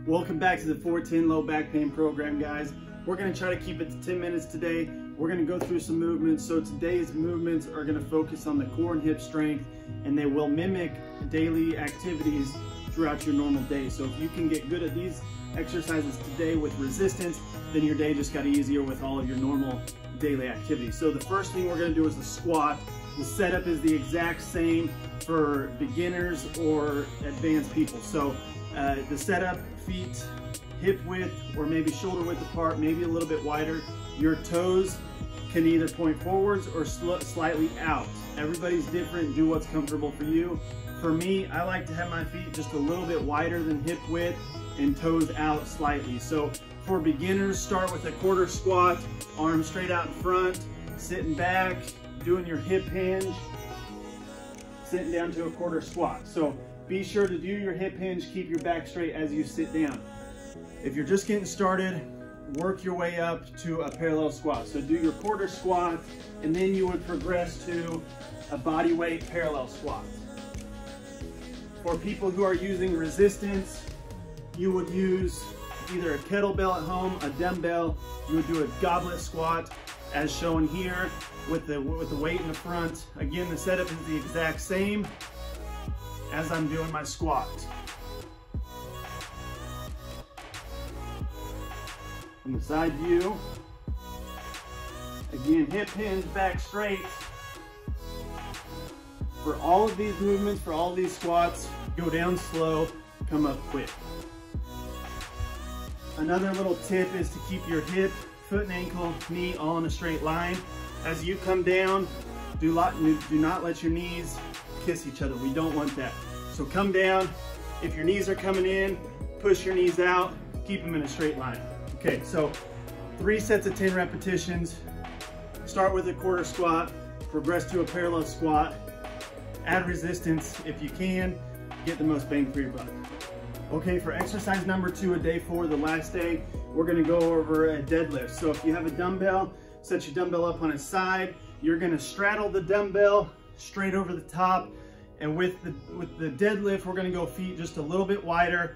Welcome back to the 410 Low Back Pain Program, guys. We're going to try to keep it to 10 minutes today. We're going to go through some movements. So today's movements are going to focus on the core and hip strength, and they will mimic daily activities throughout your normal day. So if you can get good at these exercises today with resistance, then your day just got easier with all of your normal daily activities. So the first thing we're going to do is the squat. The setup is the exact same for beginners or advanced people. So the setup, feet hip width or maybe shoulder width apart, maybe a little bit wider. Your toes can either point forwards or slightly out. Everybody's different. Do what's comfortable for you. For me, I like to have my feet just a little bit wider than hip width and toes out slightly. So for beginners, start with a quarter squat, arms straight out in front, sitting back, doing your hip hinge, sitting down to a quarter squat. So be sure to do your hip hinge, keep your back straight as you sit down. If you're just getting started, work your way up to a parallel squat. So do your quarter squat, and then you would progress to a body weight parallel squat. For people who are using resistance, you would use either a kettlebell at home, a dumbbell. You would do a goblet squat as shown here with the weight in the front. Again, the setup is the exact same as I'm doing my squat. From the side view, again, hip hinge, back straight. For all of these movements, for all of these squats, go down slow, come up quick. Another little tip is to keep your hip, foot and ankle, knee all in a straight line. As you come down, do not let your knees kiss each other. We don't want that. So come down. If your knees are coming in, push your knees out, keep them in a straight line. Okay, so 3 sets of 10 repetitions. Start with a quarter squat, progress to a parallel squat, add resistance if you can, get the most bang for your buck. Okay, for exercise number 2 of day 4, the last day, we're gonna go over a deadlift. So if you have a dumbbell, set your dumbbell up on its side. You're gonna straddle the dumbbell straight over the top. And with the deadlift, we're gonna go feet just a little bit wider.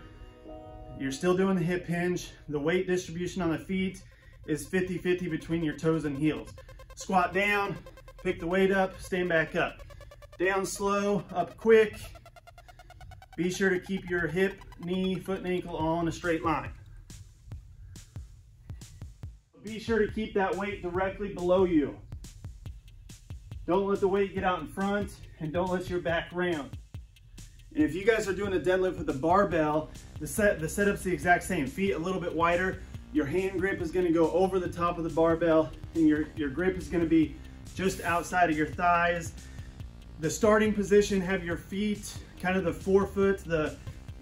You're still doing the hip hinge. The weight distribution on the feet is 50-50 between your toes and heels. Squat down, pick the weight up, stand back up. Down slow, up quick. Be sure to keep your hip, knee, foot, and ankle all in a straight line. Be sure to keep that weight directly below you. Don't let the weight get out in front, and don't let your back round. And if you guys are doing a deadlift with a barbell, the setup's the exact same. Feet a little bit wider. Your hand grip is gonna go over the top of the barbell, and your grip is gonna be just outside of your thighs. The starting position, have your feet, kind of the forefoot,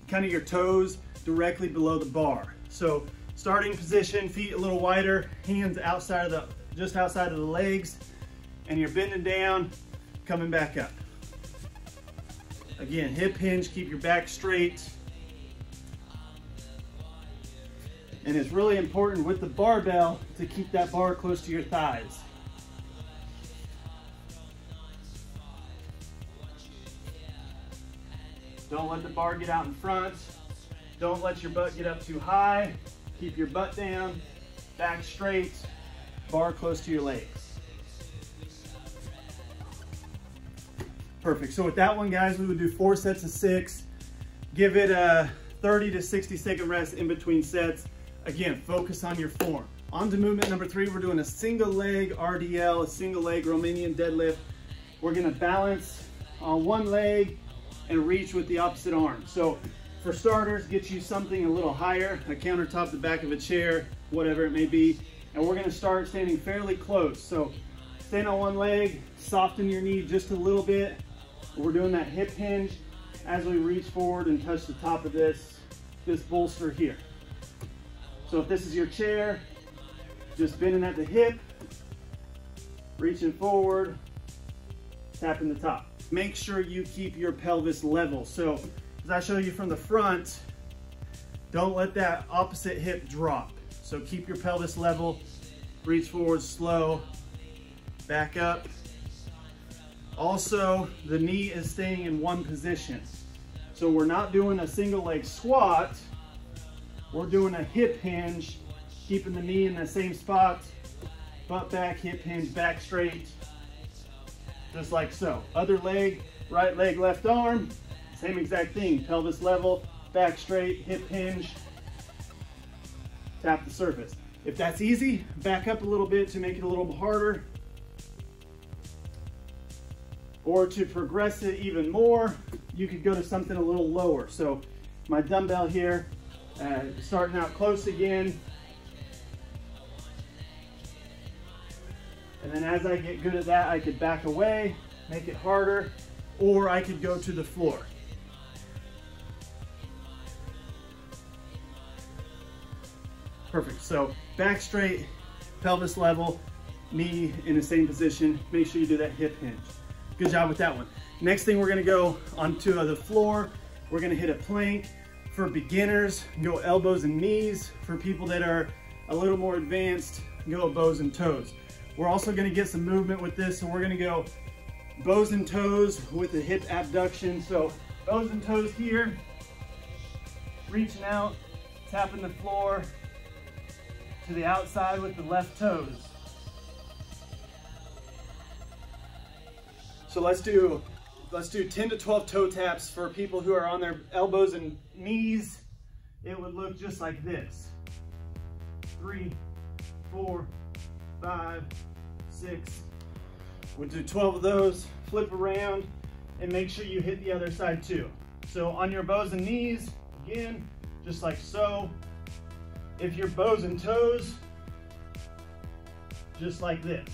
kind of your toes directly below the bar. So starting position, feet a little wider, hands just outside of the legs, and you're bending down, coming back up. Again, hip hinge, keep your back straight. And it's really important with the barbell to keep that bar close to your thighs. Don't let the bar get out in front. Don't let your butt get up too high. Keep your butt down, back straight, bar close to your legs. Perfect. So with that one, guys, we would do 4 sets of 6. Give it a 30 to 60 second rest in between sets. Again, focus on your form. On to movement number 3, we're doing a single leg RDL, a single leg Romanian deadlift. We're gonna balance on one leg and reach with the opposite arm. So for starters, get you something a little higher, a countertop, the back of a chair, whatever it may be. And we're gonna start standing fairly close. So stand on one leg, soften your knee just a little bit. We're doing that hip hinge as we reach forward and touch the top of this bolster here. So if this is your chair, just bending at the hip, reaching forward, tapping the top. Make sure you keep your pelvis level. So as I show you from the front, don't let that opposite hip drop. So keep your pelvis level, reach forward slow, back up. Also, the knee is staying in one position. So we're not doing a single leg squat. we're doing a hip hinge, keeping the knee in the same spot, butt back, hip hinge, back straight, just like so. Other leg, right leg, left arm, same exact thing, pelvis level, back straight, hip hinge, tap the surface. If that's easy, back up a little bit to make it a little harder. Or to progress it even more, you could go to something a little lower. So my dumbbell here, starting out close again. And then as I get good at that, I could back away, make it harder, or I could go to the floor. Perfect, so back straight, pelvis level, knee in the same position. Make sure you do that hip hinge. Good job with that one. Next thing, we're gonna go onto the floor. We're gonna hit a plank. For beginners, go elbows and knees. For people that are a little more advanced, go bows and toes. We're also gonna get some movement with this, so we're gonna go bows and toes with the hip abduction. So bows and toes here, reaching out, tapping the floor to the outside with the left toes. So let's do 10 to 12 toe taps for people who are on their elbows and knees. It would look just like this. 3, 4, 5, 6. We'll do 12 of those, flip around, and make sure you hit the other side too. So on your bows and knees, again, just like so. If you're bows and toes, just like this.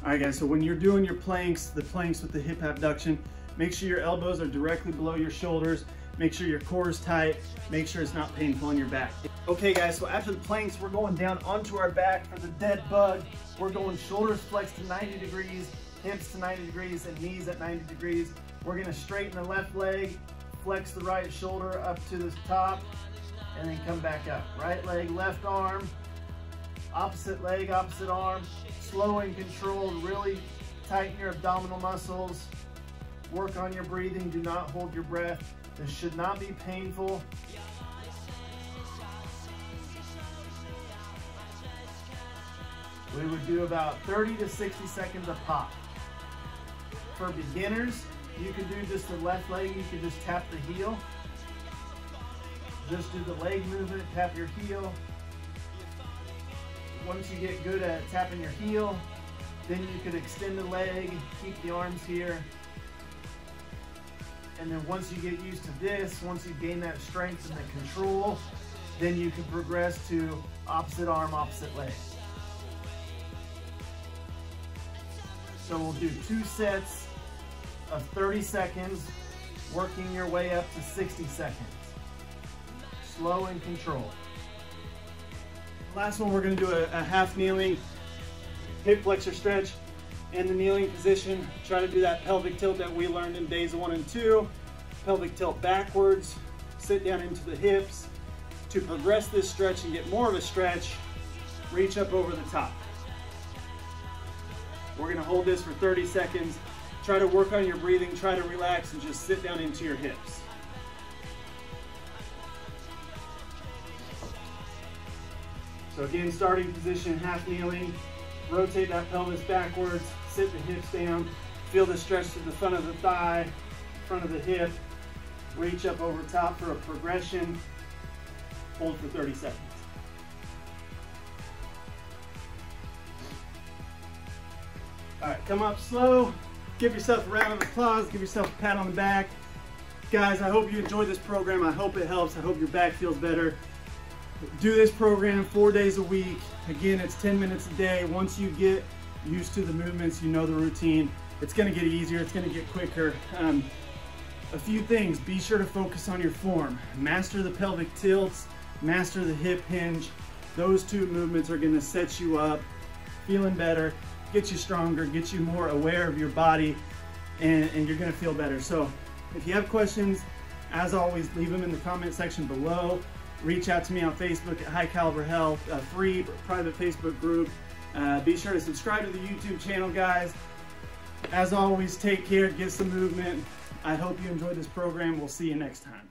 All right guys, so when you're doing your planks, the planks with the hip abduction, make sure your elbows are directly below your shoulders, make sure your core is tight, make sure it's not painful on your back. Okay guys, so after the planks, we're going down onto our back for the dead bug. We're going shoulders flexed to 90 degrees, hips to 90 degrees, and knees at 90 degrees. We're gonna straighten the left leg, flex the right shoulder up to the top, and then come back up. Right leg, left arm, opposite leg, opposite arm. Slow and controlled, really tighten your abdominal muscles. Work on your breathing, do not hold your breath. This should not be painful. We would do about 30 to 60 seconds a pop. For beginners, you can do just the left leg, you can just tap the heel. Just do the leg movement, tap your heel. Once you get good at tapping your heel, then you could extend the leg, keep the arms here. And then once you get used to this, once you gain that strength and the control, then you can progress to opposite arm, opposite leg. So we'll do 2 sets of 30 seconds, working your way up to 60 seconds. Slow and controlled. Last one, we're going to do a half kneeling hip flexor stretch in the kneeling position. Try to do that pelvic tilt that we learned in days 1 and 2. Pelvic tilt backwards, sit down into the hips. To progress this stretch and get more of a stretch, reach up over the top. We're going to hold this for 30 seconds. Try to work on your breathing, try to relax, and just sit down into your hips. So again, starting position, half kneeling, rotate that pelvis backwards, sit the hips down, feel the stretch to the front of the thigh, front of the hip, reach up over top for a progression, hold for 30 seconds. All right, come up slow, give yourself a round of applause, give yourself a pat on the back. Guys, I hope you enjoyed this program. I hope it helps. I hope your back feels better. Do this program 4 days a week. Again, it's 10 minutes a day. Once you get used to the movements, you know the routine, it's gonna get easier, it's gonna get quicker. A few things, be sure to focus on your form. Master the pelvic tilts, master the hip hinge. Those 2 movements are gonna set you up, feeling better, get you stronger, get you more aware of your body, and you're gonna feel better. So if you have questions, as always, leave them in the comment section below. Reach out to me on Facebook at High Caliber Health, a free private Facebook group. Be sure to subscribe to the YouTube channel, guys. As always, take care, get some movement. I hope you enjoyed this program. We'll see you next time.